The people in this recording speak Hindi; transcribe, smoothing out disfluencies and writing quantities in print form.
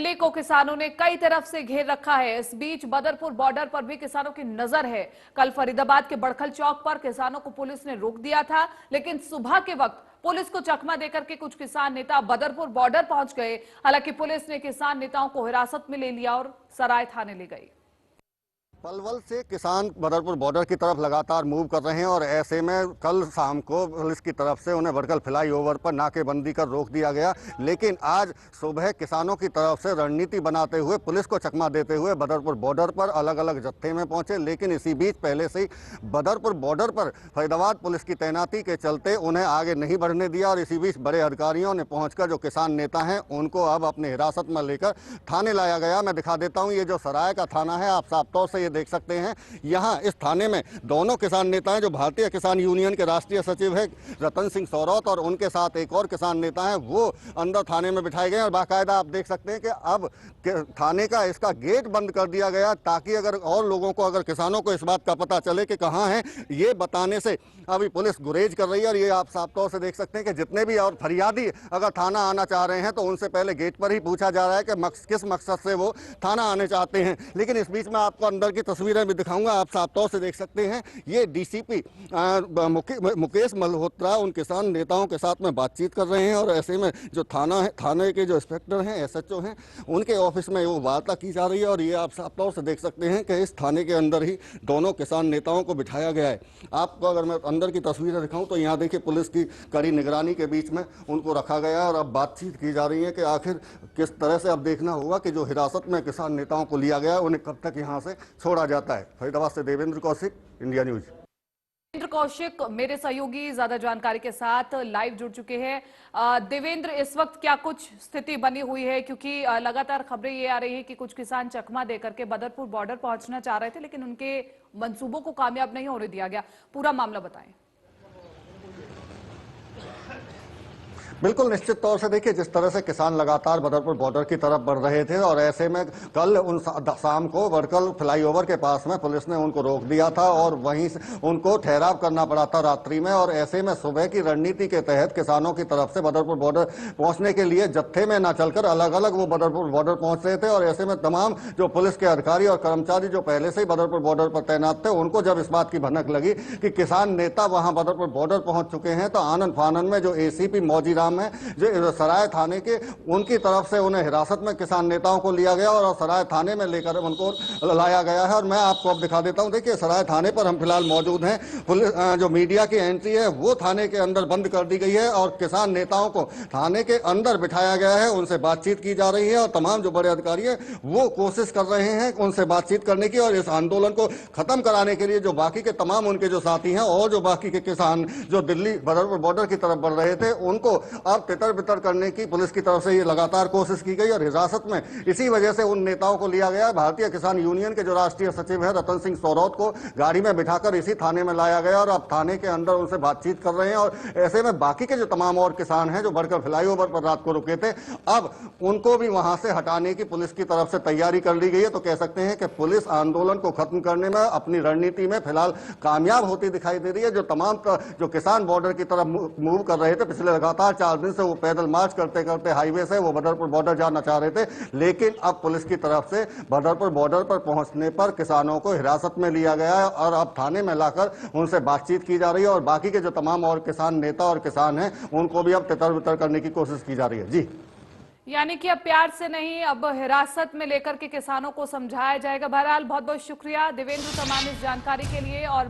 दिल्ली को किसानों ने कई तरफ से घेर रखा है। इस बीच बदरपुर बॉर्डर पर भी किसानों की नजर है। कल फरीदाबाद के बड़खल चौक पर किसानों को पुलिस ने रोक दिया था, लेकिन सुबह के वक्त पुलिस को चकमा देकर के कुछ किसान नेता बदरपुर बॉर्डर पहुंच गए। हालांकि पुलिस ने किसान नेताओं को हिरासत में ले लिया और सराय थाने ले गई। पलवल से किसान बदरपुर बॉर्डर की तरफ लगातार मूव कर रहे हैं और ऐसे में कल शाम को पुलिस की तरफ से उन्हें बड़खल फ्लाईओवर पर नाकेबंदी कर रोक दिया गया। लेकिन आज सुबह किसानों की तरफ से रणनीति बनाते हुए पुलिस को चकमा देते हुए बदरपुर बॉर्डर पर अलग अलग जत्थे में पहुंचे। लेकिन इसी बीच पहले से ही बदरपुर बॉर्डर पर फरीदाबाद पुलिस की तैनाती के चलते उन्हें आगे नहीं बढ़ने दिया और इसी बीच बड़े अधिकारियों ने पहुंचकर जो किसान नेता हैं उनको अब अपने हिरासत में लेकर थाने लाया गया। मैं दिखा देता हूं, ये जो सराय का थाना है, आप साफ तौर से देख सकते हैं। यहां इस थाने में दोनों किसान नेता हैं। जो भारतीय किसान यूनियन के राष्ट्रीय सचिव है रतन सिंह सौरौत और उनके साथ एक और किसान नेता हैं, वो अंदर थाने में बिठाए गए और बाकायदा आप देख सकते हैं कि अब थाने का इसका गेट बंद कर दिया गया ताकि अगर और लोगों को, अगर किसानों को इस बात का पता चले कि कहां है, ये बताने से अभी पुलिस गुरेज कर रही है। और ये आप साफ तौर से देख सकते हैं कि जितने भी और फरियादी अगर थाना आना चाह रहे हैं तो उनसे पहले गेट पर ही पूछा जा रहा है कि किस मकसद से वो थाना आने चाहते हैं। लेकिन इस बीच में आपको अंदर की तस्वीरें भी दिखाऊंगा, आप साफ तौर से देख सकते हैं। ये डीसीपी मुकेश मल्होत्रा उन किसान नेताओं के साथ में बातचीत कर रहे हैं और ऐसे में जो थाना है, थाने के जो इंस्पेक्टर हैं, एसएचओ हैं, उनके ऑफिस में वो वार्ता की जा रही है। और ये आप साफ तौर से देख सकते हैं कि इस थाने के अंदर ही दोनों किसान नेताओं को बिठाया गया है। आपको अगर मैं अंदर की तस्वीरें दिखाऊं तो यहाँ देखिए पुलिस की कड़ी निगरानी के बीच में उनको रखा गया है और अब बातचीत की जा रही है कि आखिर किस तरह से अब देखना होगा कि जो हिरासत में किसान नेताओं को लिया गया है उन्हें कब तक यहाँ से छोड़ा जाता है। फरीदाबाद से देवेंद्र कौशिक, इंडिया न्यूज। देवेंद्र कौशिक मेरे सहयोगी ज्यादा जानकारी के साथ लाइव जुड़ चुके हैं। देवेंद्र, इस वक्त क्या कुछ स्थिति बनी हुई है, क्योंकि लगातार खबरें ये आ रही है कि कुछ किसान चकमा देकर के बदरपुर बॉर्डर पहुंचना चाह रहे थे, लेकिन उनके मंसूबों को कामयाब नहीं होने दिया गया। पूरा मामला बताएं। बिल्कुल निश्चित तौर से देखिए, जिस तरह से किसान लगातार बदरपुर बॉर्डर की तरफ बढ़ रहे थे और ऐसे में कल उन शाम को बड़खल फ्लाईओवर के पास में पुलिस ने उनको रोक दिया था और वहीं से उनको ठहराव करना पड़ा था रात्रि में। और ऐसे में सुबह की रणनीति के तहत किसानों की तरफ से बदरपुर बॉर्डर पहुंचने के लिए जत्थे में न चलकर अलग अलग वो बदरपुर बॉर्डर पहुंच रहे थे। और ऐसे में तमाम जो पुलिस के अधिकारी और कर्मचारी जो पहले से ही बदरपुर बॉर्डर पर तैनात थे, उनको जब इस बात की भनक लगी कि किसान नेता वहां बदरपुर बॉर्डर पहुंच चुके हैं, तो आनन फानन में जो एसीपी मौजीराम है जो सराय थाने के, उनकी तरफ से उन्हें हिरासत में किसान नेताओं को लिया गया और सराय थाने में लेकर उनको लाया गया है। और मैं आपको अब दिखा देता हूं, देखिए सराय थाने पर हम फिलहाल मौजूद हैं। पुलिस जो मीडिया की एंट्री है वो थाने के अंदर बंद कर दी गई है और किसान नेताओं को थाने के अंदर बिठाया गया है। उनसे बातचीत की जा रही है और तमाम जो बड़े अधिकारी है वो कोशिश कर रहे हैं उनसे बातचीत करने की और इस आंदोलन को खत्म कराने के लिए जो बाकी के तमाम उनके जो साथी हैं और जो बाकी के किसान जो दिल्ली बदरपुर बॉर्डर की तरफ बढ़ रहे थे, उनको अब तितर बितर करने की पुलिस की तरफ से ये लगातार कोशिश की गई और हिरासत में इसी वजह से उन नेताओं को लिया गया। भारतीय किसान यूनियन के जो राष्ट्रीय सचिव है रतन सिंह सौरौत को गाड़ी में बिठाकर इसी थाने में लाया गया और अब थाने के अंदर उनसे बातचीत कर रहे हैं। और ऐसे में बाकी के जो तमाम और किसान हैं जो बड़खल फ्लाईओवर पर रात को रुके थे, अब उनको भी वहां से हटाने की पुलिस की तरफ से तैयारी कर ली गई है। तो कह सकते हैं कि पुलिस आंदोलन को खत्म करने में अपनी रणनीति में फिलहाल कामयाब होती दिखाई दे रही है। जो तमाम जो किसान बॉर्डर की तरफ मूव कर रहे थे, पिछले लगातार 4 दिन से वो पैदल मार्च करते करते हाईवे से वो बदरपुर बॉर्डर जाना चाह रहे थे, लेकिन अब पुलिस की तरफ से बदरपुर बॉर्डर पर पहुंचने पर किसानों को हिरासत में लिया गया है और अब थाने में लाकर उनसे बातचीत की जा रही है और बाकी के जो तमाम और किसान नेता और किसान हैं उनको भी अब तितर बितर करने की कोशिश की जा रही है। जी, यानी कि अब प्यार से नहीं, अब हिरासत में लेकर के किसानों को समझाया जाएगा। बहरहाल बहुत बहुत शुक्रिया देवेंद्र तमाम इस जानकारी के लिए। और